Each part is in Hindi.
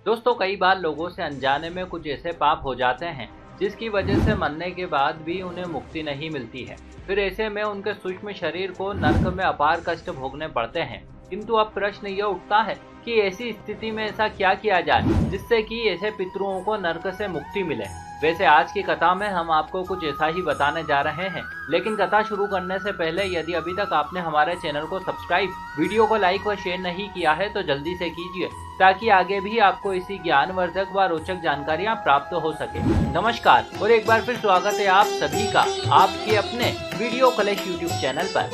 दोस्तों, कई बार लोगों से अनजाने में कुछ ऐसे पाप हो जाते हैं जिसकी वजह से मरने के बाद भी उन्हें मुक्ति नहीं मिलती है। फिर ऐसे में उनके सूक्ष्म शरीर को नरक में अपार कष्ट भोगने पड़ते हैं। किंतु अब प्रश्न यह उठता है कि ऐसी स्थिति में ऐसा क्या किया जाए जिससे कि ऐसे पितरों को नरक से मुक्ति मिले। वैसे आज की कथा में हम आपको कुछ ऐसा ही बताने जा रहे हैं, लेकिन कथा शुरू करने से पहले यदि अभी तक आपने हमारे चैनल को सब्सक्राइब, वीडियो को लाइक व शेयर नहीं किया है तो जल्दी से कीजिए, ताकि आगे भी आपको इसी ज्ञानवर्धक व रोचक जानकारियाँ प्राप्त हो सके। नमस्कार और एक बार फिर स्वागत है आप सभी का आपके अपने वीडियो कलेश यूट्यूब चैनल पर।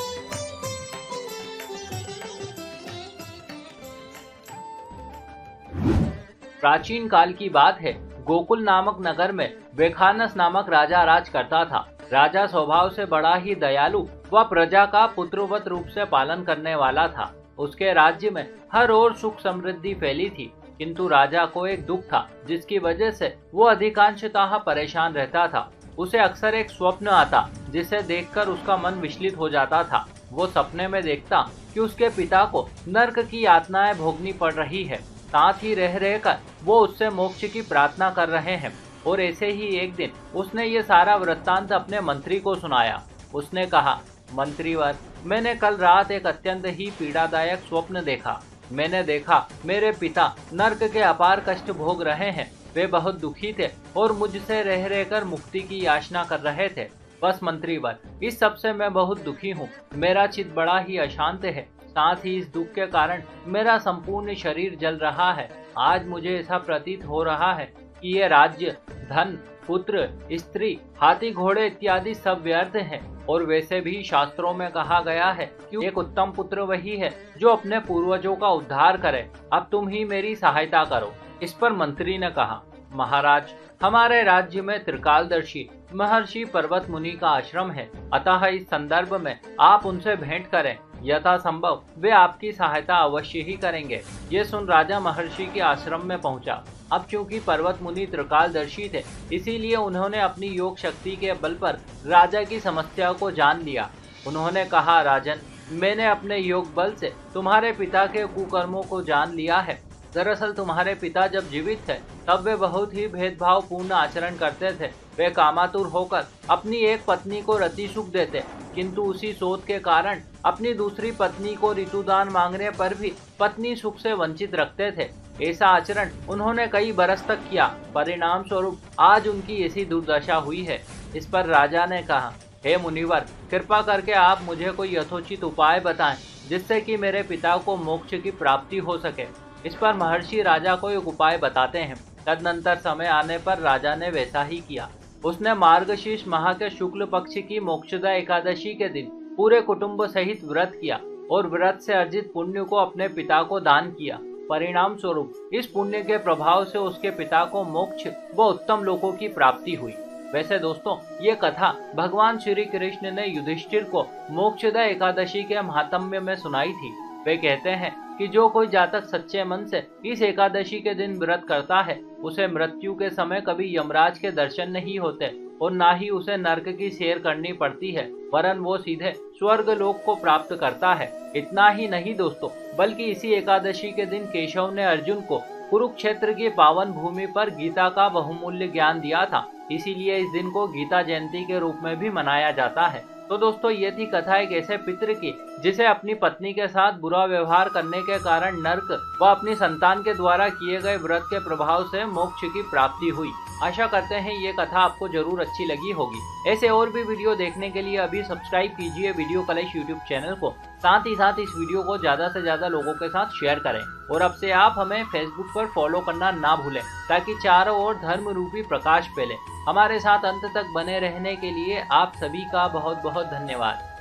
प्राचीन काल की बात है। गोकुल नामक नगर में वेखानस नामक राजा राज करता था। राजा स्वभाव से बड़ा ही दयालु व प्रजा का पुत्रवत रूप से पालन करने वाला था। उसके राज्य में हर ओर सुख समृद्धि फैली थी, किंतु राजा को एक दुख था जिसकी वजह से वो अधिकांशतः परेशान रहता था। उसे अक्सर एक स्वप्न आता जिसे देखकर उसका मन विचलित हो जाता था। वो सपने में देखता कि उसके पिता को नर्क की यातनाएं भोगनी पड़ रही है, साथ ही रह रहकर वो उससे मोक्ष की प्रार्थना कर रहे हैं। और ऐसे ही एक दिन उसने ये सारा वृत्तांत अपने मंत्री को सुनाया। उसने कहा, मंत्रीवर, मैंने कल रात एक अत्यंत ही पीड़ादायक स्वप्न देखा। मैंने देखा मेरे पिता नर्क के अपार कष्ट भोग रहे हैं। वे बहुत दुखी थे और मुझसे रह रहकर मुक्ति की याचना कर रहे थे। बस मंत्रीवर, इस सब से मैं बहुत दुखी हूँ। मेरा चित्त बड़ा ही अशांत है, साथ ही इस दुख के कारण मेरा संपूर्ण शरीर जल रहा है। आज मुझे ऐसा प्रतीत हो रहा है कि ये राज्य, धन, पुत्र, स्त्री, हाथी घोड़े इत्यादि सब व्यर्थ हैं। और वैसे भी शास्त्रों में कहा गया है कि एक उत्तम पुत्र वही है जो अपने पूर्वजों का उद्धार करे। अब तुम ही मेरी सहायता करो। इस पर मंत्री ने कहा, महाराज, हमारे राज्य में त्रिकालदर्शी महर्षि पर्वत मुनि का आश्रम है, अतः इस संदर्भ में आप उनसे भेंट करें। यथासंभव वे आपकी सहायता अवश्य ही करेंगे। ये सुन राजा महर्षि के आश्रम में पहुंचा। अब चूंकि पर्वत मुनि त्रिकालदर्शी थे, इसीलिए उन्होंने अपनी योग शक्ति के बल पर राजा की समस्या को जान लिया। उन्होंने कहा, राजन, मैंने अपने योग बल से तुम्हारे पिता के कुकर्मों को जान लिया है। दरअसल तुम्हारे पिता जब जीवित थे तब वे बहुत ही भेदभावपूर्ण आचरण करते थे। वे कामातुर होकर अपनी एक पत्नी को रति सुख देते, किंतु उसी सोच के कारण अपनी दूसरी पत्नी को ऋतुदान मांगने पर भी पत्नी सुख से वंचित रखते थे। ऐसा आचरण उन्होंने कई बरस तक किया। परिणाम स्वरूप आज उनकी ऐसी दुर्दशा हुई है। इस पर राजा ने कहा, हे मुनिवर, कृपा करके आप मुझे कोई यथोचित उपाय बताएं जिससे कि मेरे पिता को मोक्ष की प्राप्ति हो सके। इस पर महर्षि राजा को एक उपाय बताते हैं। तदनंतर समय आने पर राजा ने वैसा ही किया। उसने मार्गशीर्ष माह के शुक्ल पक्ष की मोक्षदा एकादशी के दिन पूरे कुटुंब सहित व्रत किया और व्रत से अर्जित पुण्य को अपने पिता को दान किया। परिणाम स्वरूप इस पुण्य के प्रभाव से उसके पिता को मोक्ष व उत्तम लोकों की प्राप्ति हुई। वैसे दोस्तों, ये कथा भगवान श्री कृष्ण ने युधिष्ठिर को मोक्षदा एकादशी के महात्म्य में सुनाई थी। वे कहते हैं कि जो कोई जातक सच्चे मन से इस एकादशी के दिन व्रत करता है, उसे मृत्यु के समय कभी यमराज के दर्शन नहीं होते और ना ही उसे नरक की सैर करनी पड़ती है, वरन वो सीधे स्वर्ग लोक को प्राप्त करता है। इतना ही नहीं दोस्तों, बल्कि इसी एकादशी के दिन केशव ने अर्जुन को कुरुक्षेत्र की पावन भूमि पर गीता का बहुमूल्य ज्ञान दिया था। इसीलिए इस दिन को गीता जयंती के रूप में भी मनाया जाता है। तो दोस्तों, ये थी कथा एक ऐसे पितृ की जिसे अपनी पत्नी के साथ बुरा व्यवहार करने के कारण नर्क व अपनी संतान के द्वारा किए गए व्रत के प्रभाव से मोक्ष की प्राप्ति हुई। आशा करते हैं ये कथा आपको जरूर अच्छी लगी होगी। ऐसे और भी वीडियो देखने के लिए अभी सब्सक्राइब कीजिए वीडियो कलेश यूट्यूब चैनल को। साथ ही साथ इस वीडियो को ज्यादा से ज्यादा लोगों के साथ शेयर करें और अब से आप हमें फेसबुक पर फॉलो करना ना भूलें, ताकि चारों ओर धर्म रूपी प्रकाश फैले। हमारे साथ अंत तक बने रहने के लिए आप सभी का बहुत बहुत धन्यवाद।